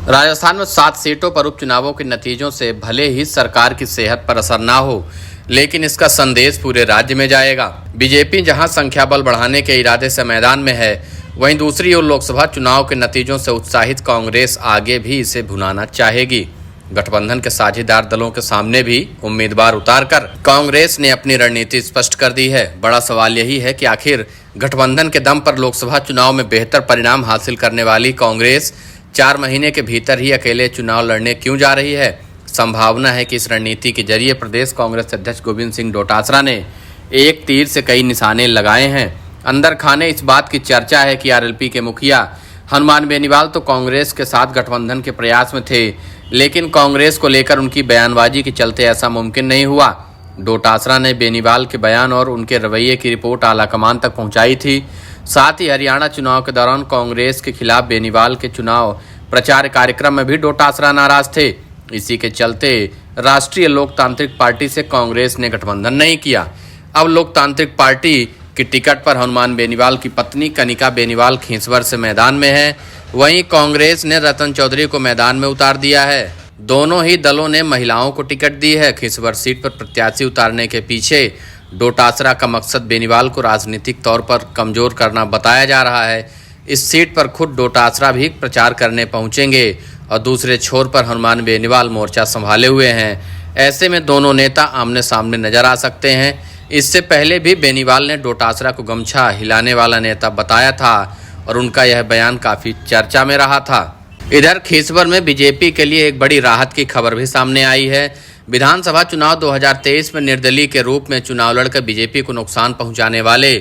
राजस्थान में 7 सीटों पर उपचुनावों के नतीजों से भले ही सरकार की सेहत पर असर ना हो, लेकिन इसका संदेश पूरे राज्य में जाएगा। बीजेपी जहां संख्या बल बढ़ाने के इरादे से मैदान में है, वहीं दूसरी ओर लोकसभा चुनाव के नतीजों से उत्साहित कांग्रेस आगे भी इसे भुनाना चाहेगी। गठबंधन के साझेदार दलों के सामने भी उम्मीदवार उतारकर कांग्रेस ने अपनी रणनीति स्पष्ट कर दी है। बड़ा सवाल यही है कि आखिर गठबंधन के दम पर लोकसभा चुनाव में बेहतर परिणाम हासिल करने वाली कांग्रेस 4 महीने के भीतर ही अकेले चुनाव लड़ने क्यों जा रही है। संभावना है कि इस रणनीति के जरिए प्रदेश कांग्रेस अध्यक्ष गोविंद सिंह डोटासरा ने एक तीर से कई निशाने लगाए हैं। अंदर खाने इस बात की चर्चा है कि आरएलपी के मुखिया हनुमान बेनीवाल तो कांग्रेस के साथ गठबंधन के प्रयास में थे, लेकिन कांग्रेस को लेकर उनकी बयानबाजी के चलते ऐसा मुमकिन नहीं हुआ। डोटासरा ने बेनीवाल के बयान और उनके रवैये की रिपोर्ट आलाकमान तक पहुंचाई थी। साथ ही हरियाणा चुनाव के दौरान कांग्रेस के खिलाफ बेनीवाल के चुनाव प्रचार कार्यक्रम में भी डोटासरा नाराज थे। इसी के चलते राष्ट्रीय लोकतांत्रिक पार्टी से कांग्रेस ने गठबंधन नहीं किया। अब लोकतांत्रिक पार्टी की टिकट पर हनुमान बेनीवाल की पत्नी कनिका बेनीवाल खींसवर से मैदान में है, वहीं कांग्रेस ने रतन चौधरी को मैदान में उतार दिया है। दोनों ही दलों ने महिलाओं को टिकट दी है। खींसवर सीट पर प्रत्याशी उतारने के पीछे डोटासरा का मकसद बेनीवाल को राजनीतिक तौर पर कमजोर करना बताया जा रहा है। इस सीट पर खुद डोटासरा भी प्रचार करने पहुंचेंगे और दूसरे छोर पर हनुमान बेनीवाल मोर्चा संभाले हुए हैं। ऐसे में दोनों नेता आमने सामने नजर आ सकते हैं। इससे पहले भी बेनीवाल ने डोटासरा को गमछा हिलाने वाला नेता बताया था और उनका यह बयान काफी चर्चा में रहा था। इधर खींसवर में बीजेपी के लिए एक बड़ी राहत की खबर भी सामने आई है। विधानसभा चुनाव 2023 में निर्दलीय के रूप में चुनाव लड़कर बीजेपी को नुकसान पहुंचाने वाले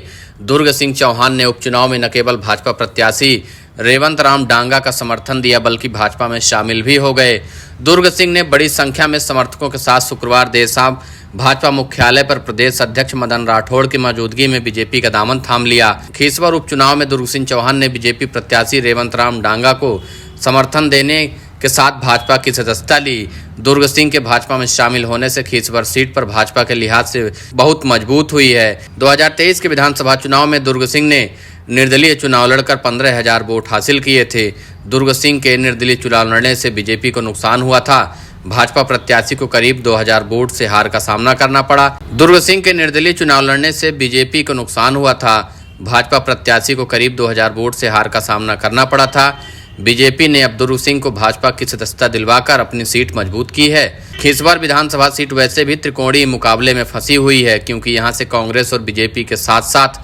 दुर्ग सिंह चौहान ने उपचुनाव में न केवल भाजपा प्रत्याशी रेवंत राम डांगा का समर्थन दिया, बल्कि भाजपा में शामिल भी हो गए। दुर्ग सिंह ने बड़ी संख्या में समर्थकों के साथ शुक्रवार देर शाम भाजपा मुख्यालय पर प्रदेश अध्यक्ष मदन राठौड़ की मौजूदगी में बीजेपी का दामन थाम लिया। खींसवर उपचुनाव में दुर्ग सिंह चौहान ने बीजेपी प्रत्याशी रेवंत राम डांगा को समर्थन देने के साथ भाजपा की सदस्यता ली। दुर्ग सिंह के भाजपा में शामिल होने से खींसवर सीट पर भाजपा के लिहाज से बहुत मजबूत हुई है। 2023 के विधानसभा चुनाव में दुर्ग सिंह ने निर्दलीय चुनाव लड़कर 15,000 वोट हासिल किए थे। दुर्ग सिंह के निर्दलीय चुनाव लड़ने से बीजेपी को नुकसान हुआ था। भाजपा प्रत्याशी को करीब 2,000 वोट से हार का सामना करना पड़ा। दुर्ग सिंह के निर्दलीय चुनाव लड़ने से बीजेपी को नुकसान हुआ था। भाजपा प्रत्याशी को करीब 2,000 वोट से हार का सामना करना पड़ा था। बीजेपी ने अब दुर्ग सिंह को भाजपा की सदस्यता दिलवाकर अपनी सीट मजबूत की है। खींसवर विधानसभा सीट वैसे भी त्रिकोणीय मुकाबले में फंसी हुई है, क्योंकि यहां से कांग्रेस और बीजेपी के साथ साथ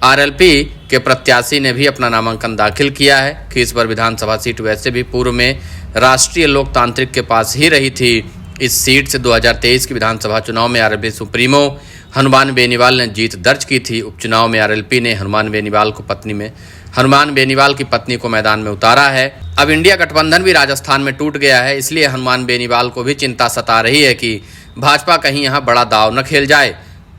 आरएलपी के प्रत्याशी ने भी अपना नामांकन दाखिल किया है। खींसवर विधानसभा सीट वैसे भी पूर्व में राष्ट्रीय लोकतांत्रिक के पास ही रही थी। इस सीट से 2023 के विधानसभा चुनाव में आरएलपी सुप्रीमो हनुमान बेनीवाल ने जीत दर्ज की थी। उपचुनाव में आरएलपी ने हनुमान बेनीवाल की पत्नी को मैदान में उतारा है। अब इंडिया गठबंधन भी राजस्थान में टूट गया है, इसलिए हनुमान बेनीवाल को भी चिंता सता रही है कि भाजपा कहीं यहां बड़ा दाव न खेल जाए।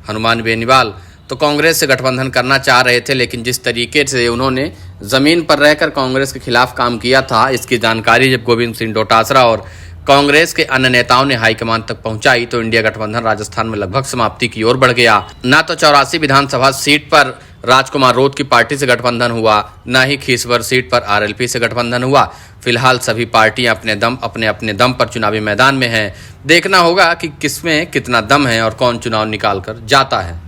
हनुमान बेनीवाल तो कांग्रेस से गठबंधन करना चाह रहे थे, लेकिन जिस तरीके से उन्होंने जमीन पर रहकर कांग्रेस के खिलाफ काम किया था, इसकी जानकारी जब गोविंद सिंह डोटासरा और कांग्रेस के अन्य नेताओं ने हाईकमान तक पहुंचाई तो इंडिया गठबंधन राजस्थान में लगभग समाप्ति की ओर बढ़ गया। न तो 84 विधानसभा सीट पर राजकुमार रोत की पार्टी से गठबंधन हुआ, न ही खींसवर सीट पर आरएलपी से गठबंधन हुआ। फिलहाल सभी पार्टियां अपने अपने दम पर चुनावी मैदान में हैं। देखना होगा कि किसमें कितना दम है और कौन चुनाव निकाल कर जाता है।